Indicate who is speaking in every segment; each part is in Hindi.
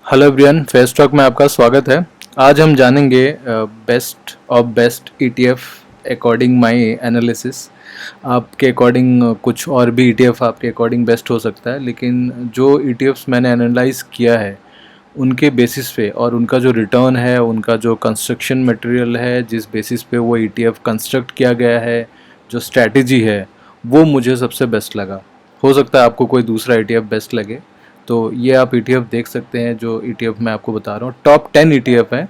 Speaker 1: हेलो एवरीवन, फेस टॉक में आपका स्वागत है। आज हम जानेंगे best of best ETF according my analysis. आपके अकॉर्डिंग कुछ और भी ईटीएफ आपके अकॉर्डिंग बेस्ट हो सकता है, लेकिन जो ईटीएफ्स मैंने एनालाइज किया है उनके बेसिस पे और उनका जो रिटर्न है, उनका जो कंस्ट्रक्शन मटेरियल है, जिस बेसिस पे वो ईटीएफ कंस्ट्रक्ट किया गया है, जो स्ट्रैटेजी है, वो मुझे सबसे बेस्ट लगा। हो सकता है आपको कोई दूसरा ईटीएफ बेस्ट लगे। तो ये आप ईटीएफ देख सकते हैं। जो ईटीएफ मैं आपको बता रहा हूँ, टॉप 10 ईटीएफ है।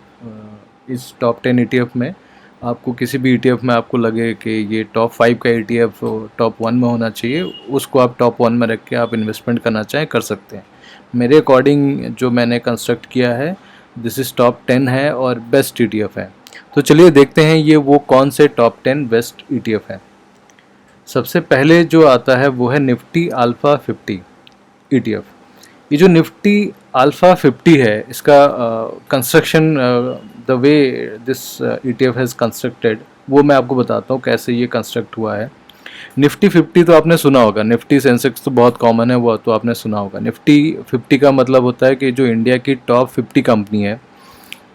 Speaker 1: इस टॉप 10 ईटीएफ में आपको किसी भी ईटीएफ में आपको लगे कि ये टॉप 5 का ईटीएफ टॉप 1 में होना चाहिए, उसको आप टॉप 1 में रख के आप इन्वेस्टमेंट करना चाहें कर सकते हैं। मेरे अकॉर्डिंग जो मैंने कंस्ट्रक्ट किया है, दिस इज़ टॉप 10 है और बेस्ट ईटीएफ है। तो चलिए देखते हैं ये वो कौन से टॉप 10 बेस्ट ईटीएफ है। सबसे पहले जो आता है वो है निफ्टी अल्फ़ा 50 ईटीएफ। ये जो निफ्टी अल्फ़ा 50 है, इसका construction, the way this ETF has constructed, वो मैं आपको बताता हूँ कैसे ये कंस्ट्रक्ट हुआ है। निफ्टी 50 तो आपने सुना होगा, निफ्टी सेंसेक्स तो बहुत कॉमन है, वो तो आपने सुना होगा। निफ्टी 50 का मतलब होता है कि जो इंडिया की टॉप 50 कंपनी है,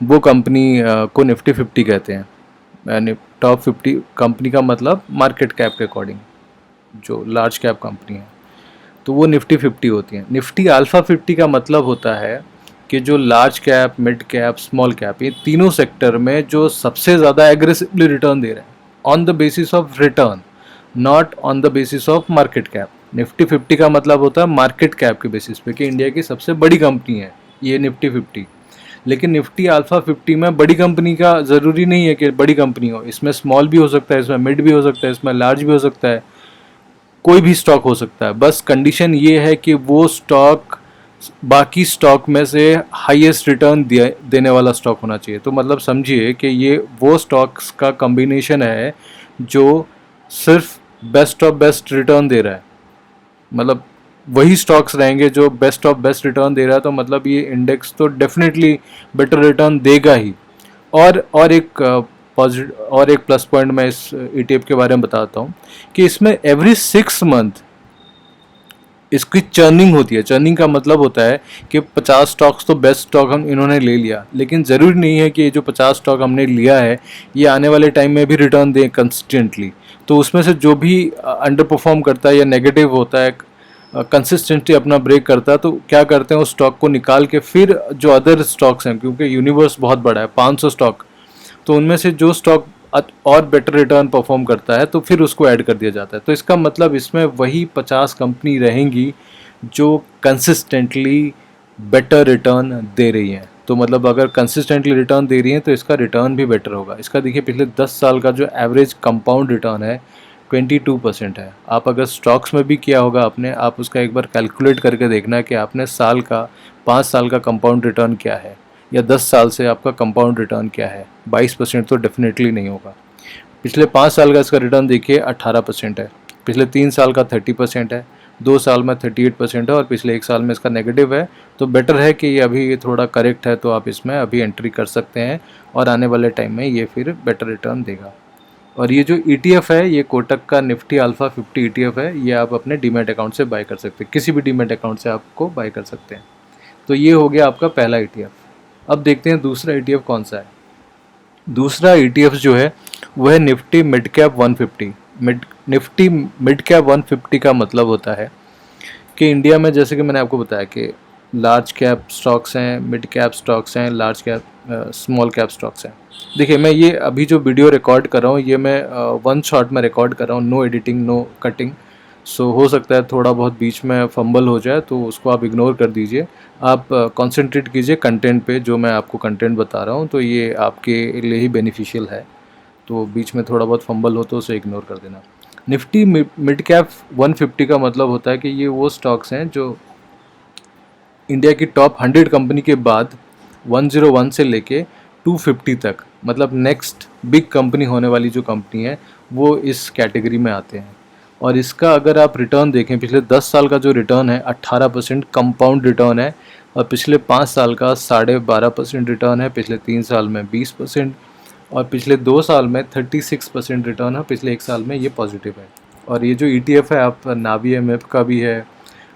Speaker 1: वो कंपनी को निफ्टी 50 कहते हैं। यानी टॉप 50 कंपनी का मतलब मार्केट कैप के अकॉर्डिंग, जो लार्ज कैप कंपनी है, तो वो निफ्टी 50 होती है। निफ्टी अल्फ़ा 50 का मतलब होता है कि जो large cap, mid cap, small cap, ये तीनों सेक्टर में जो सबसे ज़्यादा एग्रेसिवली रिटर्न दे रहे हैं, on the basis of return, not on the basis of market cap. Nifty 50 का मतलब होता है मार्केट कैप के बेसिस पे कि इंडिया की सबसे बड़ी कंपनी है ये निफ्टी 50। लेकिन निफ्टी अल्फ़ा 50 में बड़ी कंपनी का ज़रूरी नहीं है कि बड़ी कंपनी हो, इसमें स्मॉल भी हो सकता है, इसमें मिड भी हो सकता है, इसमें लार्ज भी हो सकता है, कोई भी स्टॉक हो सकता है। बस कंडीशन ये है कि वो स्टॉक बाकी स्टॉक में से हाईएस्ट रिटर्न देने वाला स्टॉक होना चाहिए। तो मतलब समझिए कि ये वो स्टॉक्स का कॉम्बिनेशन है जो सिर्फ बेस्ट ऑफ बेस्ट रिटर्न दे रहा है। मतलब वही स्टॉक्स रहेंगे जो बेस्ट ऑफ बेस्ट रिटर्न दे रहा है, तो मतलब ये इंडेक्स तो डेफिनेटली बेटर रिटर्न देगा ही। और एक प्लस पॉइंट मैं इस ईटीएफ के बारे में बताता हूँ कि इसमें एवरी 6 मंथ इसकी चर्निंग होती है। चर्निंग का मतलब होता है कि 50 स्टॉक्स तो बेस्ट स्टॉक हम इन्होंने ले लिया, लेकिन ज़रूरी नहीं है कि ये जो 50 स्टॉक हमने लिया है ये आने वाले टाइम में भी रिटर्न दें कंसिस्टेंटली। तो उसमें से जो भी अंडर परफॉर्म करता है या नेगेटिव होता है, कंसिस्टेंटली अपना ब्रेक करता है, तो क्या करते हैं उस स्टॉक को निकाल के फिर जो अदर स्टॉक्स हैं, क्योंकि यूनिवर्स बहुत बड़ा है, 500 स्टॉक, तो उनमें से जो स्टॉक और बेटर रिटर्न परफॉर्म करता है तो फिर उसको ऐड कर दिया जाता है। तो इसका मतलब इसमें वही 50 कंपनी रहेंगी जो कंसिस्टेंटली बेटर रिटर्न दे रही हैं। तो मतलब अगर कंसिस्टेंटली रिटर्न दे रही हैं तो इसका रिटर्न भी बेटर होगा। इसका देखिए पिछले 10 साल का जो एवरेज कंपाउंड रिटर्न है 22% है। आप अगर स्टॉक्स में भी किया होगा आपने, आप उसका एक बार कैलकुलेट करके देखना है कि आपने साल का 5 साल का कंपाउंड रिटर्न क्या है, या 10 साल से आपका कंपाउंड रिटर्न क्या है। 22% तो डेफिनेटली नहीं होगा। पिछले 5 साल का इसका रिटर्न देखिए 18% है, पिछले 3 साल का 30% है, 2 साल में 38% है और पिछले 1 साल में इसका नेगेटिव है। तो बेटर है कि ये अभी थोड़ा करेक्ट है, तो आप इसमें अभी एंट्री कर सकते हैं और आने वाले टाइम में ये फिर बेटर रिटर्न देगा। और ये जो ईटीएफ है, ये कोटक का निफ्टी अल्फ़ा 50 ईटीएफ है। ये आप अपने डीमैट अकाउंट से बाय कर सकते हैं, किसी भी डीमैट अकाउंट से आपको बाय कर सकते हैं। तो ये हो गया आपका पहला ईटीएफ। अब देखते हैं दूसरा ईटीएफ कौन सा है। दूसरा ईटीएफ जो है वो है Nifty mid cap 150। Nifty mid cap 150 का मतलब होता है कि इंडिया में, जैसे कि मैंने आपको बताया कि लार्ज कैप स्टॉक्स हैं, मिड कैप स्टॉक्स हैं, large cap small cap stocks हैं। देखिए मैं ये अभी जो वीडियो रिकॉर्ड कर रहा हूँ ये मैं वन शॉट में रिकॉर्ड कर रहा हूँ, नो एडिटिंग, नो कटिंग। सो हो सकता है थोड़ा बहुत बीच में फंबल हो जाए, तो उसको आप इग्नोर कर दीजिए। आप कंसंट्रेट कीजिए कंटेंट पे, जो मैं आपको कंटेंट बता रहा हूँ, तो ये आपके लिए ही बेनिफिशियल है। तो बीच में थोड़ा बहुत फंबल हो तो उसे इग्नोर कर देना। निफ्टी मिड कैप 150 का मतलब होता है कि ये वो स्टॉक्स हैं जो इंडिया की टॉप 100 कंपनी के बाद 101 से लेके 250 तक, मतलब नेक्स्ट बिग कंपनी होने वाली जो कंपनी है, वो इस कैटेगरी में आते हैं। और इसका अगर आप रिटर्न देखें, पिछले 10 साल का जो रिटर्न है 18% कंपाउंड रिटर्न है, और पिछले 5 साल का 12.5% रिटर्न है, पिछले 3 साल में 20%, और पिछले 2 साल में 36% रिटर्न है, पिछले 1 साल में ये पॉजिटिव है। और ये जो ईटीएफ है, आप नावी एमएफ का भी है,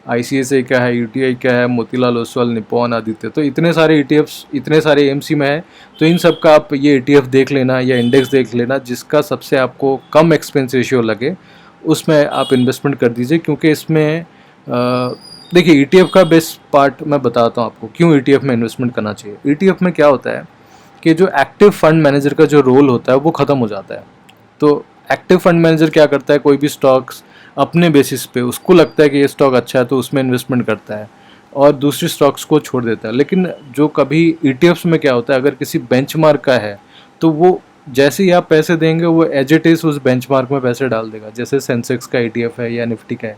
Speaker 1: ICICI का है, UTI का है, मोतीलाल ओसवाल, निप्पॉन, आदित्य, तो इतने सारे ETFs, इतने सारे AMC में है। तो इन सब का आप ये ETF देख लेना या इंडेक्स देख लेना, जिसका सबसे आपको कम एक्सपेंस रेशियो लगे उसमें आप इन्वेस्टमेंट कर दीजिए। क्योंकि इसमें देखिए ETF का बेस्ट पार्ट मैं बताता हूँ आपको क्यों ETF में इन्वेस्टमेंट करना चाहिए। ETF में क्या होता है कि जो एक्टिव फंड मैनेजर का जो रोल होता है वो ख़त्म हो जाता है। तो एक्टिव फंड मैनेजर क्या करता है, कोई भी स्टॉक्स अपने बेसिस पे उसको लगता है कि ये स्टॉक अच्छा है तो उसमें इन्वेस्टमेंट करता है और दूसरी स्टॉक्स को छोड़ देता है। लेकिन जो कभी ETFs में क्या होता है, अगर किसी बेंचमार्क का है तो वो जैसे ही आप पैसे देंगे वो एज इट इज़ उस बेंचमार्क में पैसे डाल देगा। जैसे सेंसेक्स का ETF है या निफ्टी का है,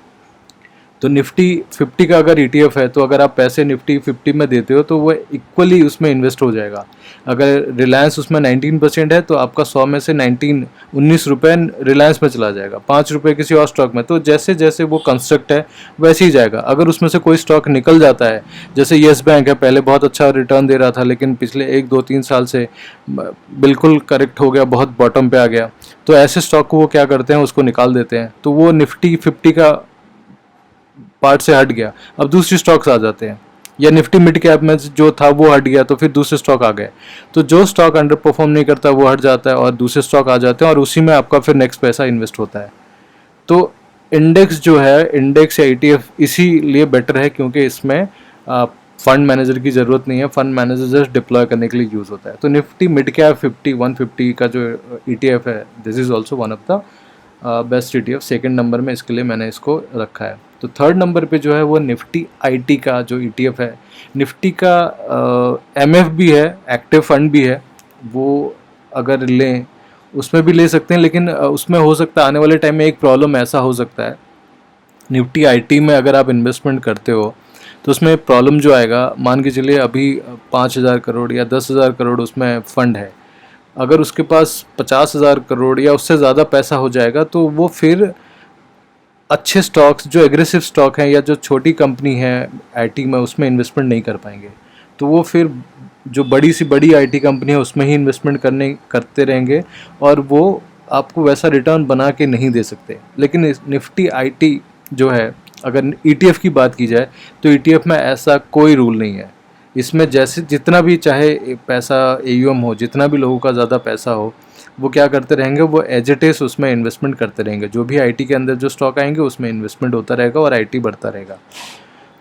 Speaker 1: तो निफ्टी 50 का अगर ETF है तो अगर आप पैसे निफ्टी 50 में देते हो तो वो इक्वली उसमें इन्वेस्ट हो जाएगा। अगर रिलायंस उसमें 19% है तो आपका 100 में से 19 रुपये रिलायंस में चला जाएगा, 5 रुपये किसी और स्टॉक में। तो जैसे जैसे वो कंस्ट्रक्ट है वैसे ही जाएगा। अगर उसमें से कोई स्टॉक निकल जाता है, जैसे येस बैंक है, पहले बहुत अच्छा रिटर्न दे रहा था लेकिन पिछले 1 2 3 साल से बिल्कुल करेक्ट हो गया, बहुत बॉटम पे आ गया, तो ऐसे स्टॉक को वो क्या करते हैं, उसको निकाल देते हैं। तो वो निफ्टी 50 का पार्ट से हट गया, अब दूसरी स्टॉक्स आ जाते हैं। या निफ्टी मिड कैप में जो था वो हट गया तो फिर दूसरे स्टॉक आ गए। तो जो स्टॉक अंडर परफॉर्म नहीं करता वो हट जाता है और दूसरे स्टॉक आ जाते हैं और उसी में आपका फिर नेक्स्ट पैसा इन्वेस्ट होता है। तो इंडेक्स जो है, इंडेक्स या ETF इसीलिए बेटर है क्योंकि इसमें फंड मैनेजर की ज़रूरत नहीं है, फंड मैनेजर जस्ट डिप्लॉय करने के लिए यूज़ होता है। तो निफ्टी मिड कैप 150 का जो ETF है, this is also one of the best ETF। Second number में इसके लिए मैंने इसको रखा है। तो थर्ड नंबर पे जो है वो निफ्टी IT का जो ETF है। निफ्टी का MF भी है, एक्टिव फंड भी है, वो अगर लें उसमें भी ले सकते हैं। लेकिन उसमें हो सकता है आने वाले टाइम में एक प्रॉब्लम ऐसा हो सकता है, निफ्टी IT में अगर आप इन्वेस्टमेंट करते हो तो उसमें प्रॉब्लम जो आएगा, मान के चलिए अभी 5,000 करोड़ या 10,000 करोड़ उसमें फ़ंड है, अगर उसके पास 50,000 करोड़ या उससे ज़्यादा पैसा हो जाएगा तो वो फिर अच्छे स्टॉक्स, जो एग्रेसिव स्टॉक हैं या जो छोटी कंपनी है IT में, उसमें इन्वेस्टमेंट नहीं कर पाएंगे। तो वो फिर जो बड़ी सी बड़ी IT कंपनी है उसमें ही इन्वेस्टमेंट करते रहेंगे और वो आपको वैसा रिटर्न बना के नहीं दे सकते। लेकिन निफ्टी IT जो है, अगर ETF की बात की जाए तो ETF में ऐसा कोई रूल नहीं है। इसमें जैसे जितना भी चाहे पैसा AUM हो, जितना भी लोगों का ज़्यादा पैसा हो, वो क्या करते रहेंगे, वो एज इट इज़ उसमें इन्वेस्टमेंट करते रहेंगे। जो भी IT के अंदर जो स्टॉक आएंगे उसमें इन्वेस्टमेंट होता रहेगा और IT बढ़ता रहेगा।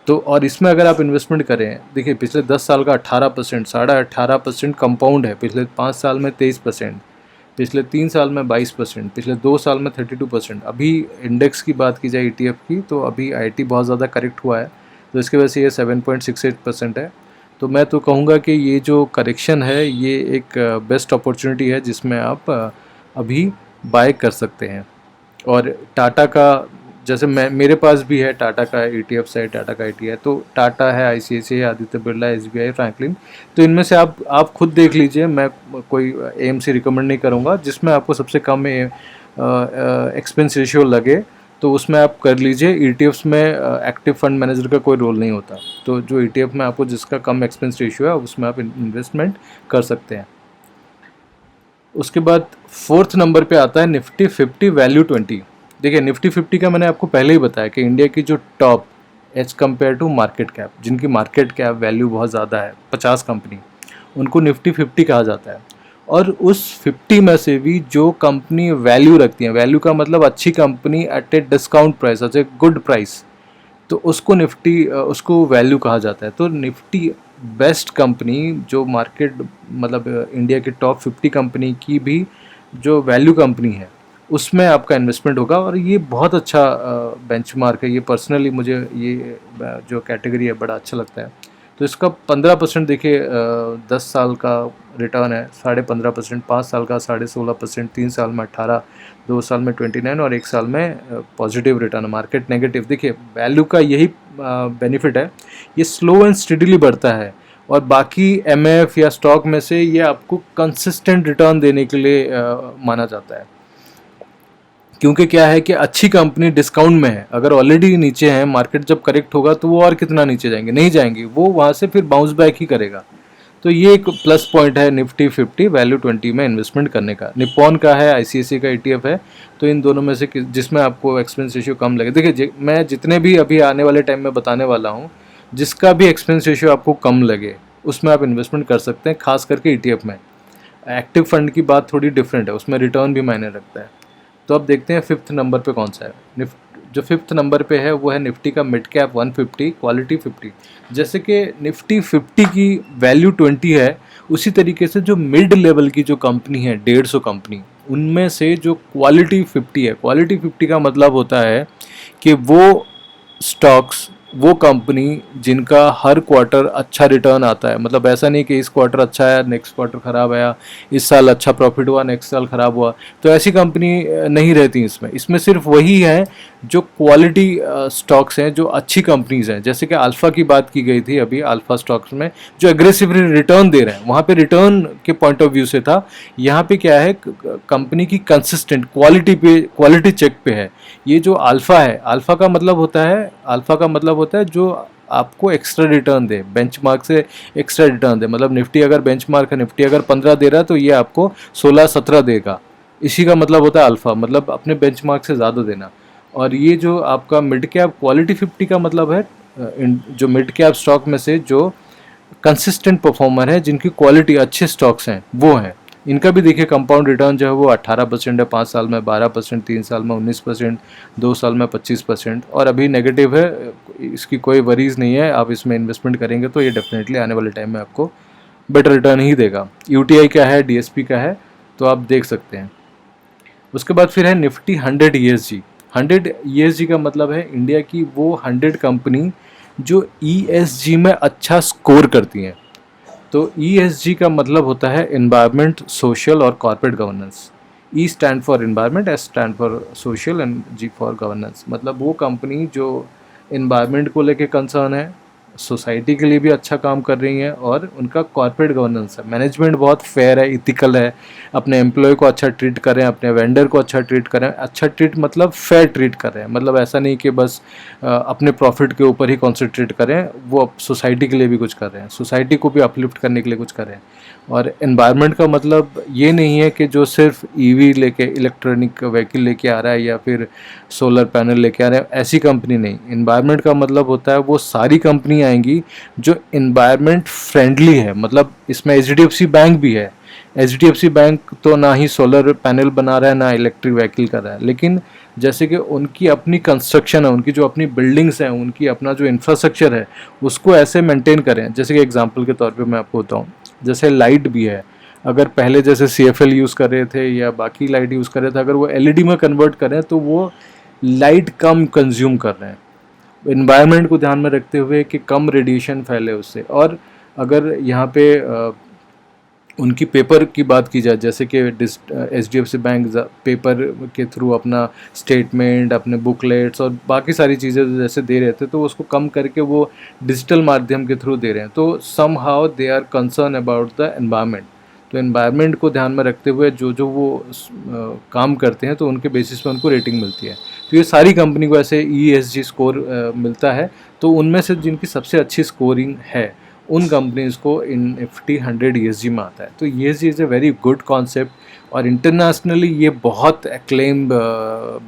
Speaker 1: तो और इसमें अगर आप इन्वेस्टमेंट करें, देखिए पिछले 10 साल का 18%, 18.5% कंपाउंड है, पिछले 5 साल में 23%, पिछले 3 साल में 22%, पिछले 2 साल में 32%। अभी इंडेक्स की बात की जाए ETF की, तो अभी IT बहुत ज़्यादा करेक्ट हुआ है तो इसकी वजह से ये 7.68% है। तो मैं तो कहूँगा कि ये जो करेक्शन है ये एक बेस्ट अपॉर्चुनिटी है जिसमें आप अभी बाय कर सकते हैं। और टाटा का, जैसे मेरे पास भी है टाटा का ETFs है, टाटा का IT है, तो टाटा है, ICICI है, आदित्य बिरला, SBI, फ्रैंकलिन। तो इनमें से आप खुद देख लीजिए, मैं कोई AMC रिकमेंड नहीं करूँगा। जिसमें आपको सबसे कम एक्सपेंस रेशियो लगे तो उसमें आप कर लीजिए। ETFs में एक्टिव फंड मैनेजर का कोई रोल नहीं होता, तो जो ETF में आपको जिसका कम एक्सपेंस रेशियो है उसमें आप इन्वेस्टमेंट कर सकते हैं। उसके बाद फोर्थ नंबर पे आता है निफ्टी 50 वैल्यू 20। देखिए निफ्टी 50 का मैंने आपको पहले ही बताया कि इंडिया की जो top as compare to market cap, जिनकी मार्केट कैप वैल्यू बहुत ज़्यादा है, 50 कंपनी, उनको निफ्टी 50 कहा जाता है। और उस 50 में से भी जो कंपनी वैल्यू रखती है, वैल्यू का मतलब अच्छी company at a discount price, at a good price, तो उसको निफ्टी उसको वैल्यू कहा जाता है। तो निफ्टी बेस्ट कंपनी जो मार्केट, मतलब इंडिया के टॉप 50 कंपनी की भी जो वैल्यू कंपनी है उसमें आपका इन्वेस्टमेंट होगा। और ये बहुत अच्छा बेंचमार्क है। ये पर्सनली मुझे ये जो कैटेगरी है बड़ा अच्छा लगता है। तो इसका 15% देखिए 10 साल का रिटर्न है, 15.5%, 5 साल का 16.5%, 3 साल में 18%, 2 साल में 29 और 1 साल में पॉजिटिव रिटर्न है, मार्केट नेगेटिव। देखिए वैल्यू का यही बेनिफिट है, ये स्लो एंड स्टेडीली बढ़ता है और बाकी MF या स्टॉक में से ये आपको कंसिस्टेंट रिटर्न देने के लिए माना जाता है। क्योंकि क्या है कि अच्छी कंपनी डिस्काउंट में है, अगर ऑलरेडी नीचे है, मार्केट जब करेक्ट होगा तो वो और कितना नीचे जाएंगे, नहीं जाएंगे, वो वहाँ से फिर बाउंस बैक ही करेगा। तो ये एक प्लस पॉइंट है निफ्टी 50 वैल्यू 20 में इन्वेस्टमेंट करने का। निप्पॉन का है, आईसीआईसीआई का ईटीएफ है। तो इन दोनों में से जिसमें आपको एक्सपेंस रेशियो कम लगे, देखिए मैं जितने भी अभी आने वाले टाइम में बताने वाला हूँ, जिसका भी एक्सपेंस रेशियो आपको कम लगे उसमें आप इन्वेस्टमेंट कर सकते हैं, खास करके ईटीएफ में। एक्टिव फंड की बात थोड़ी डिफरेंट है, उसमें रिटर्न भी मायने रखता है। तो अब देखते हैं फिफ्थ नंबर पे कौन सा है। जो फिफ्थ नंबर पे है वो है निफ्टी का मिड कैप 150 क्वालिटी 50। जैसे कि निफ्टी 50 की वैल्यू 20 है, उसी तरीके से जो मिड लेवल की जो कंपनी है 150 कंपनी, उनमें से जो क्वालिटी 50 है, क्वालिटी 50 का मतलब होता है कि वो स्टॉक्स, वो कंपनी जिनका हर क्वार्टर अच्छा रिटर्न आता है। मतलब ऐसा नहीं कि इस क्वार्टर अच्छा आया नेक्स्ट क्वार्टर ख़राब आया, इस साल अच्छा प्रॉफिट हुआ नेक्स्ट साल ख़राब हुआ, तो ऐसी कंपनी नहीं रहती इसमें। इसमें सिर्फ वही है जो क्वालिटी स्टॉक्स हैं, जो अच्छी कंपनीज हैं। जैसे कि अल्फ़ा की बात की गई थी अभी, अल्फ़ा स्टॉक्स में जो एग्रेसिवली रिटर्न दे रहे हैं, वहाँ पे रिटर्न के पॉइंट ऑफ व्यू से था। यहाँ पे क्या है, कंपनी की कंसिस्टेंट क्वालिटी पे, क्वालिटी चेक पे है। ये जो अल्फ़ा है, अल्फ़ा का मतलब होता है, अल्फ़ा का मतलब होता है जो आपको एक्स्ट्रा रिटर्न दे, बेंचमार्क से एक्स्ट्रा रिटर्न दे। मतलब निफ्टी अगर बेंचमार्क है, निफ्टी अगर 15 दे रहा है तो ये आपको 16-17 देगा। इसी का मतलब होता है अल्फ़ा, मतलब अपने बेंचमार्क से ज़्यादा देना। और ये जो आपका मिड कैप क्वालिटी 50 का मतलब है जो मिड कैप स्टॉक में से जो कंसिस्टेंट परफॉर्मर है, जिनकी क्वालिटी अच्छे स्टॉक्स हैं, वो हैं। इनका भी देखिए कंपाउंड रिटर्न जो है वो 18% है 5 साल में, 12%, 3 साल में 19%, 2 साल में 25%, और अभी नेगेटिव है। इसकी कोई वरीज नहीं है, आप इसमें इन्वेस्टमेंट करेंगे तो ये डेफिनेटली आने वाले टाइम में आपको बेटर रिटर्न ही देगा। यूटीआई का है, डीएसपी का है, तो आप देख सकते हैं। उसके बाद फिर है निफ्टी 100 ईएसजी। 100 ईएसजी का मतलब है इंडिया की वो 100 कंपनी जो ईएसजी में अच्छा स्कोर करती हैं। तो ईएसजी का मतलब होता है एनवायरनमेंट, सोशल और corporate governance. E stand for environment, S stand for social and G for governance. मतलब वो कंपनी जो एनवायरनमेंट को लेके कंसर्न है, सोसाइटी के लिए भी अच्छा काम कर रही हैं, और उनका कॉर्पोरेट गवर्नेंस है, मैनेजमेंट बहुत फेयर है, इथिकल है, अपने एम्प्लॉय को अच्छा ट्रीट कर रहे हैं, अपने वेंडर को अच्छा ट्रीट कर रहे हैं। अच्छा ट्रीट मतलब फेयर ट्रीट कर रहे हैं, मतलब ऐसा नहीं कि बस अपने प्रॉफिट के ऊपर ही कॉन्सेंट्रेट करें, वो सोसाइटी के लिए भी कुछ कर रहे हैं, सोसाइटी को भी अपलिफ्ट करने के लिए कुछ कर रहे हैं। और एनवायरनमेंट का मतलब ये नहीं है कि जो सिर्फ ईवी लेके, इलेक्ट्रॉनिक व्हीकल लेके आ रहा है या फिर सोलर पैनल लेके आ रहे हैं, ऐसी कंपनी नहीं। एनवायरनमेंट का मतलब होता है वो सारी कंपनी आएंगी जो एनवायरनमेंट फ्रेंडली है। मतलब इसमें एचडीएफसी बैंक भी है। एचडीएफसी बैंक तो ना ही सोलर पैनल बना रहा है ना इलेक्ट्रिक व्हीकल कर रहा है, लेकिन जैसे कि उनकी अपनी कंस्ट्रक्शन है, उनकी जो अपनी बिल्डिंग्स हैं, उनकी अपना जो इंफ्रास्ट्रक्चर है, उसको ऐसे मेंटेन करें। जैसे कि एग्जांपल के तौर पे मैं आपको बताऊं, जैसे लाइट भी है, अगर पहले जैसे सीएफएल यूज़ कर रहे थे या बाकी लाइट यूज़ कर रहे थे, अगर वो एलईडी में कन्वर्ट करें तो वो लाइट कम कंज्यूम कर रहे हैं, इन्वायरमेंट को ध्यान में रखते हुए कि कम रेडिएशन फैले उससे। और अगर यहाँ पे उनकी पेपर की बात की जाए, जैसे कि एचडीएफसी बैंक पेपर के थ्रू अपना स्टेटमेंट, अपने बुकलेट्स और बाकी सारी चीज़ें जैसे दे रहे थे, तो उसको कम करके वो डिजिटल माध्यम के थ्रू दे रहे हैं। तो somehow they are concern about the environment. तो एनवायरनमेंट को ध्यान में रखते हुए जो जो वो काम करते हैं, तो उनके बेसिस पे उनको रेटिंग मिलती है। तो ये सारी कंपनी को ऐसे ईएसजी स्कोर मिलता है। तो उनमें से जिनकी सबसे अच्छी स्कोरिंग है, उन कंपनीज को इन निफ्टी 100 ईएसजी में आता है। तो ESG is a very good concept, और इंटरनेशनली ये बहुत एक्लेम्ड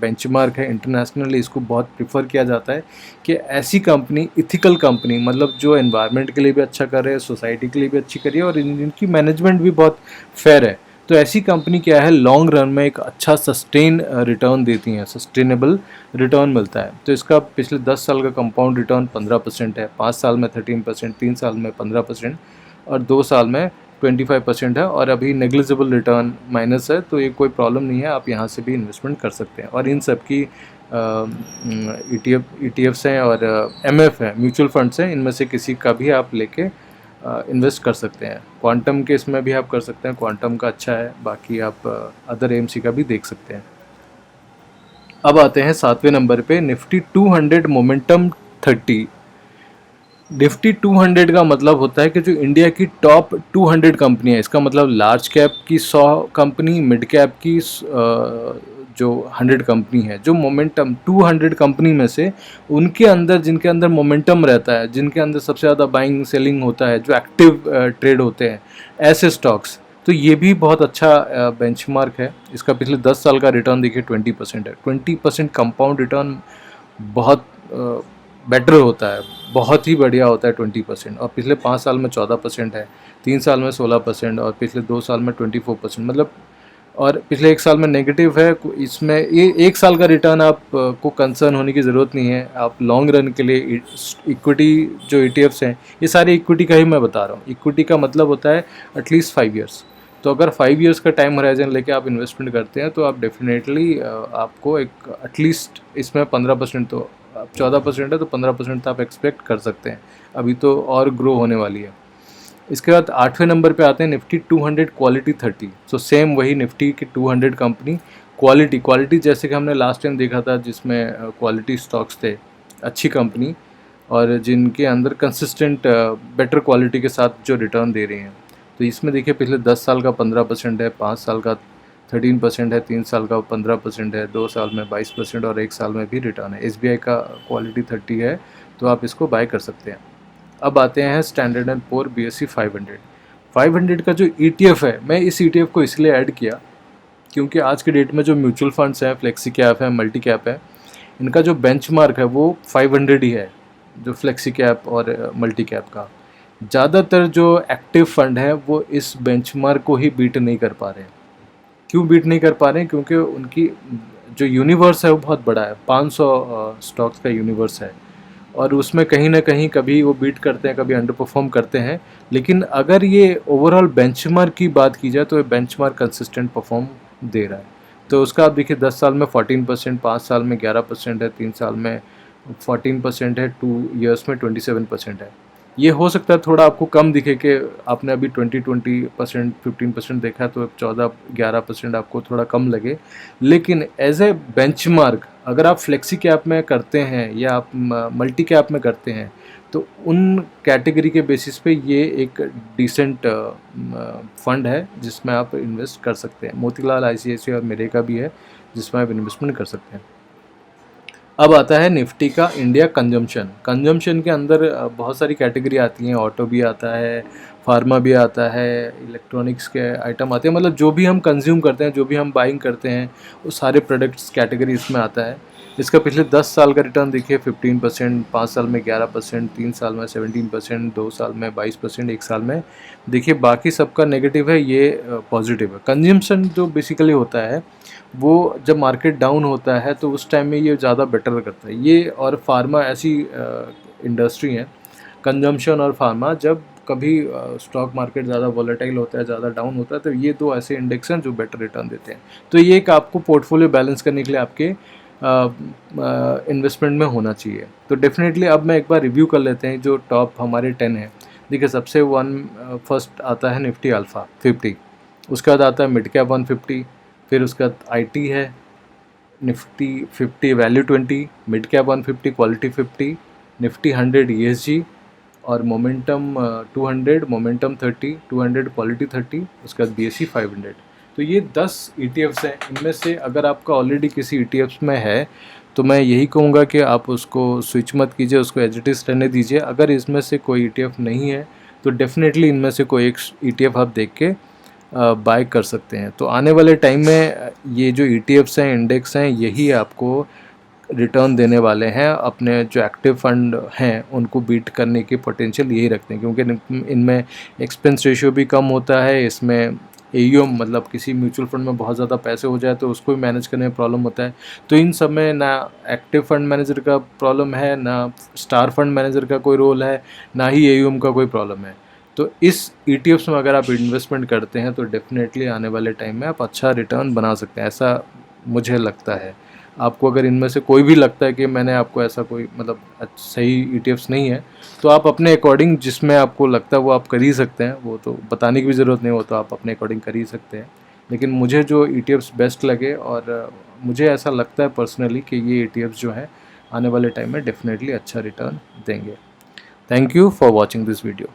Speaker 1: बेंचमार्क है। इंटरनेशनली इसको बहुत प्रिफर किया जाता है कि ऐसी कंपनी, इथिकल कंपनी, मतलब जो एनवायरनमेंट के लिए भी अच्छा कर रहे हैं, सोसाइटी के लिए भी अच्छी करिए, और इनकी मैनेजमेंट भी बहुत फेयर है। तो ऐसी कंपनी क्या है, लॉन्ग रन में एक अच्छा सस्टेन रिटर्न देती हैं, सस्टेनेबल रिटर्न मिलता है। तो इसका पिछले 10 साल का कंपाउंड रिटर्न 15% है, 5 साल में 13%, 3 साल में 15% और 2 साल में 25% है, और अभी नेग्लिजिबल रिटर्न माइनस है। तो ये कोई प्रॉब्लम नहीं है, आप यहाँ से भी इन्वेस्टमेंट कर सकते हैं। और इन सब की ईटीएफ्स हैं और एमएफ है, म्यूचुअल फंड्स हैं, इनमें से किसी का भी आप लेके इन्वेस्ट कर सकते हैं। क्वांटम के इसमें भी आप कर सकते हैं, क्वांटम का अच्छा है। बाकी आप अदर एएमसी का भी देख सकते हैं। अब आते हैं 7वें नंबर पे, निफ्टी 200 मोमेंटम 30। निफ्टी 200 का मतलब होता है कि जो इंडिया की टॉप 200 कंपनियां, इसका मतलब लार्ज कैप की 100 कंपनी, मिड कैप की जो 100 कंपनी है, जो मोमेंटम 200 कंपनी में से उनके अंदर जिनके अंदर मोमेंटम रहता है, जिनके अंदर सबसे ज़्यादा बाइंग सेलिंग होता है, जो एक्टिव ट्रेड होते हैं, ऐसे स्टॉक्स, तो ये भी बहुत अच्छा बेंचमार्क है। इसका पिछले 10 साल का रिटर्न देखिए 20% है। 20% कंपाउंड रिटर्न बहुत बेटर होता है, बहुत ही बढ़िया होता है 20%। और पिछले 5 साल में 14% है, 3 साल में 16% और पिछले 2 साल में 24%, मतलब और पिछले 1 साल में नेगेटिव है। इसमें ये 1 साल का रिटर्न आप को कंसर्न होने की ज़रूरत नहीं है। आप लॉन्ग रन के लिए इक्विटी जो ETFs हैं, ये सारे इक्विटी का ही मैं बता रहा हूँ। इक्विटी का मतलब होता है एटलीस्ट 5 ईयर्स। तो अगर 5 ईयर्स का टाइम होराइजन लेके आप इन्वेस्टमेंट करते हैं तो आप डेफिनेटली आपको एक एटलीस्ट इसमें 15%, तो 14% है तो 15% तो आप एक्सपेक्ट कर सकते हैं। अभी तो और ग्रो होने वाली है। इसके बाद 8वें नंबर पे आते हैं निफ्टी 200 क्वालिटी 30। सो सेम वही निफ्टी की 200 कंपनी क्वालिटी जैसे कि हमने लास्ट टाइम देखा था, जिसमें क्वालिटी स्टॉक्स थे, अच्छी कंपनी और जिनके अंदर कंसिस्टेंट बेटर क्वालिटी के साथ जो रिटर्न दे रही हैं। तो इसमें देखिए पिछले 10 साल का 15% है, 5 साल का 13% है, 3 साल का 15% है, 2 साल में 22% और 1 साल में भी रिटर्न है। SBI का क्वालिटी 30 है, तो आप इसको बाय कर सकते हैं। अब आते हैं स्टैंडर्ड एंड पुअर BSE 500 का जो ETF है, मैं इस ETF को इसलिए ऐड किया क्योंकि आज के डेट में जो म्यूचुअल फंड्स हैं, फ्लेक्सी कैप है, मल्टी कैप है, इनका जो बेंचमार्क है वो 500 ही है, जो फ्लेक्सी कैप और मल्टी कैप का। ज़्यादातर जो एक्टिव फंड है वो इस बेंचमार्क को ही बीट नहीं कर पा रहे हैं। क्यों बीट नहीं कर पा रहे हैं? क्योंकि उनकी जो यूनिवर्स है वो बहुत बड़ा है, 500 स्टॉक्स का यूनिवर्स है और उसमें कहीं ना कहीं कभी वो बीट करते हैं, कभी अंडर परफॉर्म करते हैं। लेकिन अगर ये ओवरऑल बेंचमार्क की बात की जाए तो ये बेंचमार्क कंसिस्टेंट परफॉर्म दे रहा है। तो उसका आप देखिए 10 साल में 14%, 5 साल में 11% है, 3 साल में 14% है, 2 ईयर्स में 27% है। ये हो सकता है थोड़ा आपको कम दिखे कि आपने अभी 20% 15% देखा तो 14-11% आपको थोड़ा कम लगे, लेकिन एज ए बेंचमार्क अगर आप फ्लेक्सी कैप में करते हैं या आप मल्टी कैप में करते हैं तो उन कैटेगरी के बेसिस पे ये एक डिसेंट फंड है जिसमें आप इन्वेस्ट कर सकते हैं। मोतीलाल, ICICI और मेरे का भी है जिसमें आप इन्वेस्टमेंट कर सकते हैं। अब आता है निफ्टी का इंडिया कंजम्पशन के अंदर बहुत सारी कैटेगरी आती हैं। ऑटो भी आता है, फार्मा भी आता है, इलेक्ट्रॉनिक्स के आइटम आते हैं, मतलब जो भी हम कंज्यूम करते हैं, जो भी हम बाइंग करते हैं, वो सारे प्रोडक्ट्स कैटेगरी इसमें आता है। इसका पिछले 10 साल का रिटर्न देखिए 15%, 5 साल में 11%, 3 साल में 17%, 2 साल में 22%, 1 साल में देखिए बाकी सबका नेगेटिव है, ये पॉजिटिव है। कंजम्पशन जो बेसिकली होता है वो जब मार्केट डाउन होता है तो उस टाइम में ये ज़्यादा बेटर करता है। ये और फार्मा ऐसी इंडस्ट्री हैं, कंजम्पशन और फार्मा, जब कभी स्टॉक मार्केट ज़्यादा वॉलेटाइल होता है, ज़्यादा डाउन होता है, तो ये दो ऐसे इंडेक्स हैं जो बेटर रिटर्न देते हैं। तो ये एक आपको पोर्टफोलियो बैलेंस करने के लिए आपके इन्वेस्टमेंट में होना चाहिए। तो डेफिनेटली अब मैं एक बार रिव्यू कर लेते हैं जो टॉप हमारे 10 हैं। देखिए सबसे फर्स्ट आता है निफ्टी अल्फ़ा 50, उसके बाद आता है मिड कैप 150, फिर उसके बाद IT है, Nifty 50 value 20, mid cap 150, quality 50, Nifty 100 ESG और मोमेंटम 200, मोमेंटम 30, 200 क्वालिटी 30, उसके बाद BSE 500। तो ये 10 ETFs हैं। इनमें से अगर आपका ऑलरेडी किसी ETFs में है तो मैं यही कहूँगा कि आप उसको स्विच मत कीजिए, उसको एज इट इज़ रहने दीजिए। अगर इसमें से कोई ETF नहीं है तो डेफिनेटली इनमें से कोई एक ETF आप देख के बाय कर सकते हैं। तो आने वाले टाइम में ये जो ETFs हैं, इंडेक्स हैं, यही आपको रिटर्न देने वाले हैं। अपने जो एक्टिव फंड हैं उनको बीट करने की पोटेंशियल यही रखते हैं, क्योंकि इनमें एक्सपेंस रेशियो भी कम होता है। इसमें AUM मतलब किसी म्यूचुअल फंड में बहुत ज़्यादा पैसे हो जाए तो उसको भी मैनेज करने में प्रॉब्लम होता है। तो इन सब में ना एक्टिव फंड मैनेजर का प्रॉब्लम है, ना स्टार फंड मैनेजर का कोई रोल है, ना ही AUM का कोई प्रॉब्लम है। तो इस ETFs में अगर आप इन्वेस्टमेंट करते हैं तो डेफिनेटली आने वाले टाइम में आप अच्छा रिटर्न बना सकते हैं, ऐसा मुझे लगता है। आपको अगर इनमें से कोई भी लगता है कि मैंने आपको ऐसा कोई मतलब सही ETFs नहीं है तो आप अपने अकॉर्डिंग जिसमें आपको लगता है वो आप कर ही सकते हैं, वो तो बताने की भी ज़रूरत नहीं, वो तो आप अपने अकॉर्डिंग कर ही सकते हैं। लेकिन मुझे जो ETFs बेस्ट लगे और मुझे ऐसा लगता है पर्सनली कि ये ETFs जो हैं आने वाले टाइम में डेफिनेटली अच्छा रिटर्न देंगे। Thank you for watching this video.